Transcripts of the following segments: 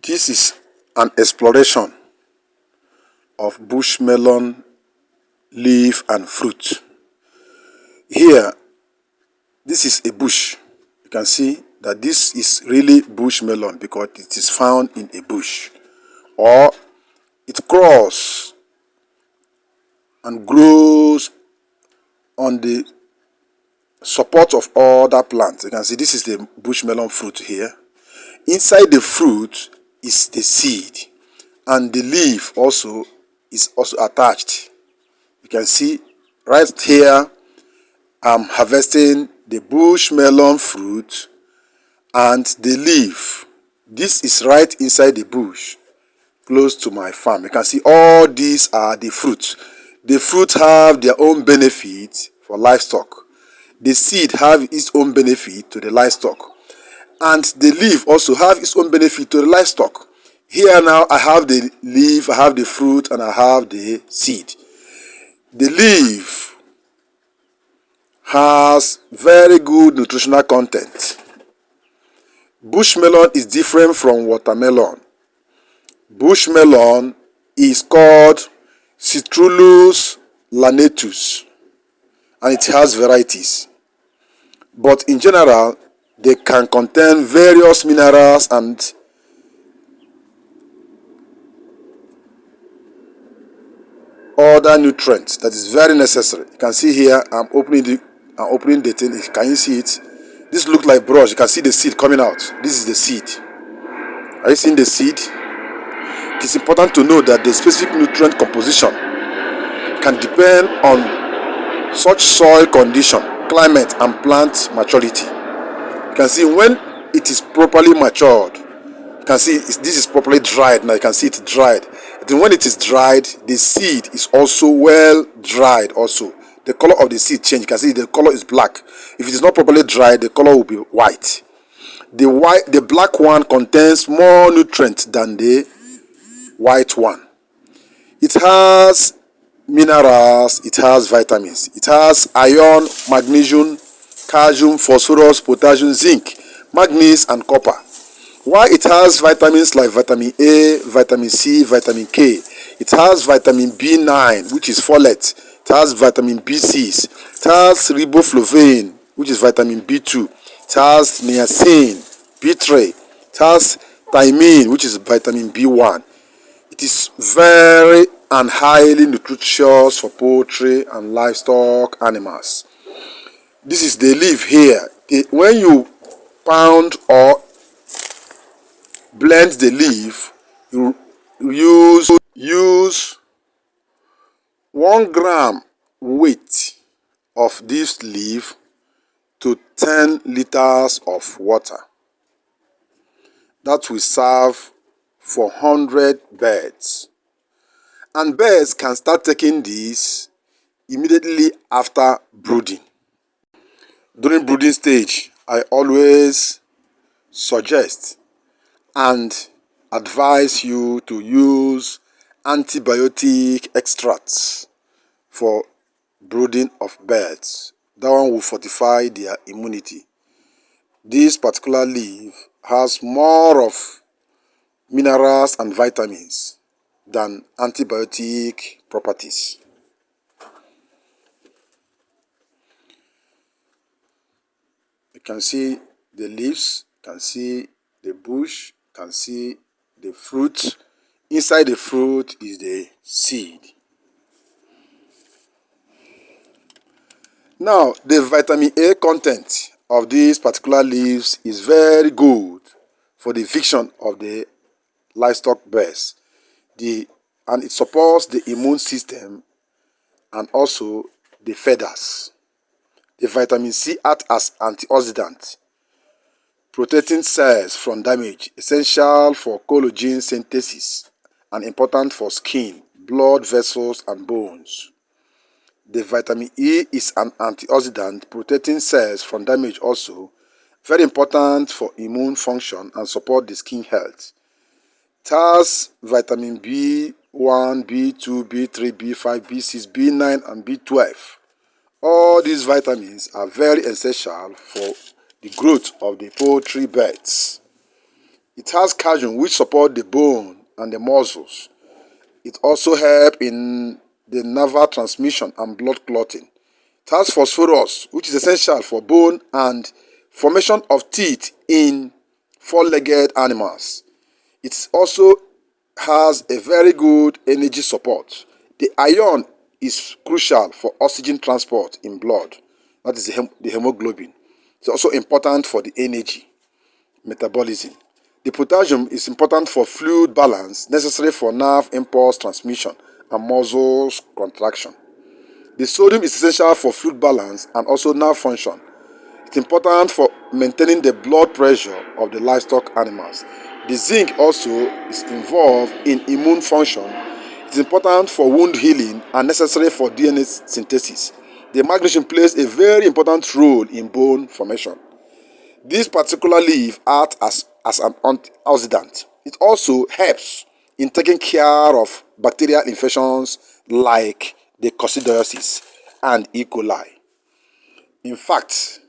This is an exploration of bush melon leaf and fruit. Here, this is a bush. You can see that this is really bush melon because it is found in a bush, or it crawls and grows on the support of other plants. You can see this is the bush melon fruit here. Inside the fruit is the seed, and the leaf also is also attached. You can see right here I'm harvesting the bush melon fruit and the leaf. This is right inside the bush close to my farm. You can see all these are the fruits. The fruit have their own benefit for livestock. The seed have its own benefit to the livestock, and the leaf also have its own benefit to the livestock. Here now I have the leaf, I have the fruit, and I have the seed. The leaf has very good nutritional content. Bush melon is different from watermelon. Bush melon is called Citrullus lanetus, and it has varieties. But in general, they can contain various minerals and other nutrients that is very necessary. You can see here I'm opening the thing. Can you see it? This looks like brush. You can see the seed coming out. This is the seed. Are you seeing the seed? It is important to know that the specific nutrient composition can depend on such soil condition, climate, and plant maturity. You can see when it is properly matured, you can see this is properly dried. Now you can see it dried. Then when it is dried, the seed is also well dried also. The color of the seed change. You can see the color is black. If it is not properly dried, the color will be white. The black one contains more nutrients than the white one. It has minerals, it has vitamins, it has iron, magnesium, calcium, phosphorus, potassium, zinc, manganese, and copper. While it has vitamins like vitamin A, vitamin C, vitamin K, it has vitamin B9, which is folate, it has vitamin B6, it has riboflavin, which is vitamin B2, it has niacin, B3, it has thiamine, which is vitamin B1. It is very and highly nutritious for poultry and livestock animals. This is the leaf here. When you pound or blend the leaf, you use 1 gram weight of this leaf to 10 liters of water. That will serve for 100 birds. And birds can start taking this immediately after brooding. During brooding stage, I always suggest and advise you to use antibiotic extracts for brooding of birds. That one will fortify their immunity. This particular leaf has more of minerals and vitamins than antibiotic properties. You can see the leaves, you can see the bush, you can see the fruit. Inside the fruit is the seed. Now, the vitamin A content of these particular leaves is very good for the eviction of the livestock birds. And it supports the immune system and also the feathers. The vitamin C acts as antioxidant, protecting cells from damage, essential for collagen synthesis and important for skin, blood vessels, and bones. The vitamin E is an antioxidant, protecting cells from damage also, very important for immune function and support the skin health. It has vitamin B1, B2, B3, B5, B6, B9, and B12. All these vitamins are very essential for the growth of the poultry birds. It has calcium which support the bone and the muscles. It also helps in the nerve transmission and blood clotting. It has phosphorus, which is essential for bone and formation of teeth in four-legged animals. It also has a very good energy support. The iron is crucial for oxygen transport in blood. That is the hemoglobin. It's also important for the energy metabolism. The potassium is important for fluid balance, necessary for nerve impulse transmission and muscles contraction. The sodium is essential for fluid balance and also nerve function. It's important for maintaining the blood pressure of the livestock animals. The zinc also is involved in immune function. It's important for wound healing and necessary for DNA synthesis. The magnesium plays a very important role in bone formation. This particular leaf acts as an antioxidant. It also helps in taking care of bacterial infections like the coccidiosis and E. coli. In fact,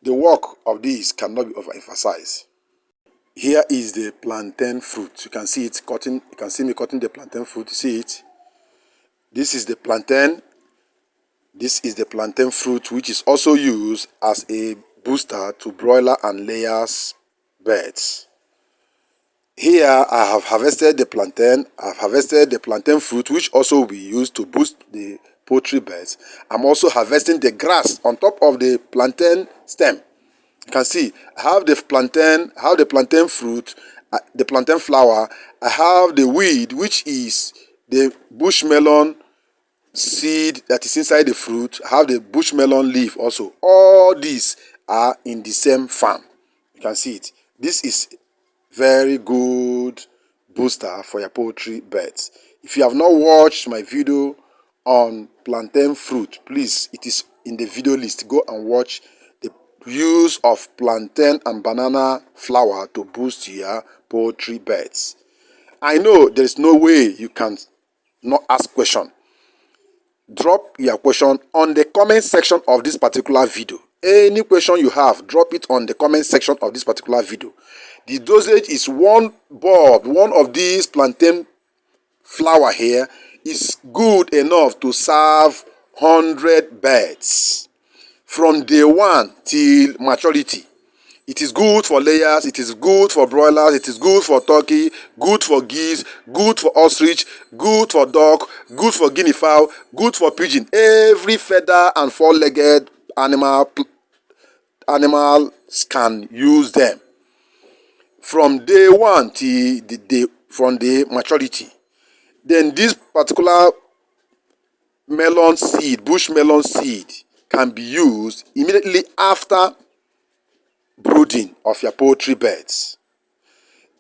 the work of this cannot be overemphasized. Here is the plantain fruit. You can see it cutting. You can see me cutting the plantain fruit. You see it? This is the plantain. This is the plantain fruit, which is also used as a booster to broiler and layers birds. Here I have harvested the plantain. I have harvested the plantain fruit, which also will be used to boost the poultry beds. I'm also harvesting the grass on top of the plantain stem. You can see I have the plantain fruit, the plantain flower. I have the weed, which is the bush melon seed that is inside the fruit. I have the bush melon leaf also. All these are in the same farm. You can see it. This is very good booster for your poultry beds. If you have not watched my video on plantain fruit, please, it is in the video list. Go and watch the use of plantain and banana flour to boost your poultry beds. I know there is no way you can not ask question. Drop your question on the comment section of this particular video. Any question you have, drop it on the comment section of this particular video. The dosage is one bulb, one of these plantain flower here is good enough to serve 100 birds from day 1 till maturity. It is good for layers, it is good for broilers, it is good for turkey, good for geese, good for ostrich, good for duck, good for guinea fowl, good for pigeon. Every feather and four-legged animals can use them from day 1 till the maturity. Then this particular melon seed, bush melon seed, can be used immediately after brooding of your poultry beds.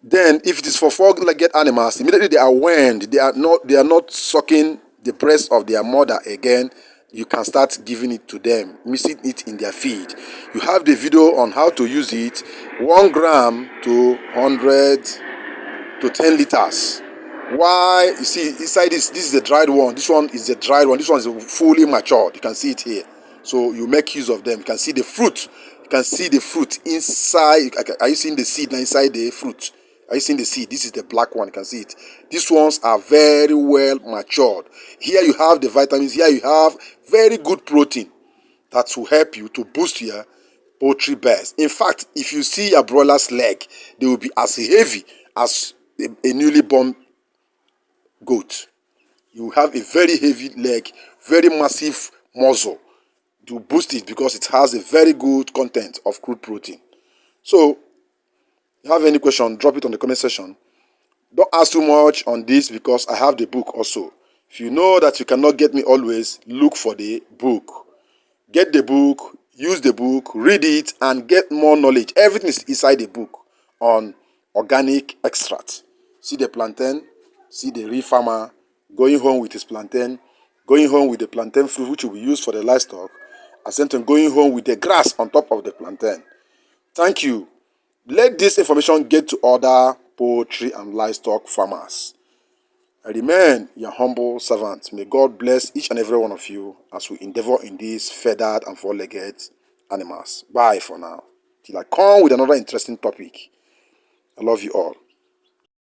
Then if it is for four-legged animals, immediately they are weaned, they are not sucking the breast of their mother again, you can start giving it to them, mixing it in their feed. You have the video on how to use it. 1 gram to 100 to 10 liters. Why? You see inside this is the dried one. This one is the dried one. This one is fully matured. You can see it here. So you make use of them. You can see the fruit. You can see the fruit inside. Are you seeing the seed now inside the fruit? Are you seeing the seed? This is the black one. You can see it. These ones are very well matured. Here you have the vitamins. Here you have very good protein that will help you to boost your poultry beds. In fact, if you see your broiler's leg, they will be as heavy as a newly born goat. You have a very heavy leg, very massive muscle to boost it because it has a very good content of crude protein. So, if you have any question, drop it on the comment section. Don't ask too much on this because I have the book also. If you know that you cannot get me always, look for the book. Get the book, use the book, read it, and get more knowledge. Everything is inside the book on organic extract. See the plantain, see the real farmer going home with his plantain, going home with the plantain fruit which will be used for the livestock, and same time going home with the grass on top of the plantain. Thank you. Let this information get to other poultry and livestock farmers. I remain your humble servant. May God bless each and every one of you as we endeavor in these feathered and four-legged animals. Bye for now. Till I come with another interesting topic. I love you all.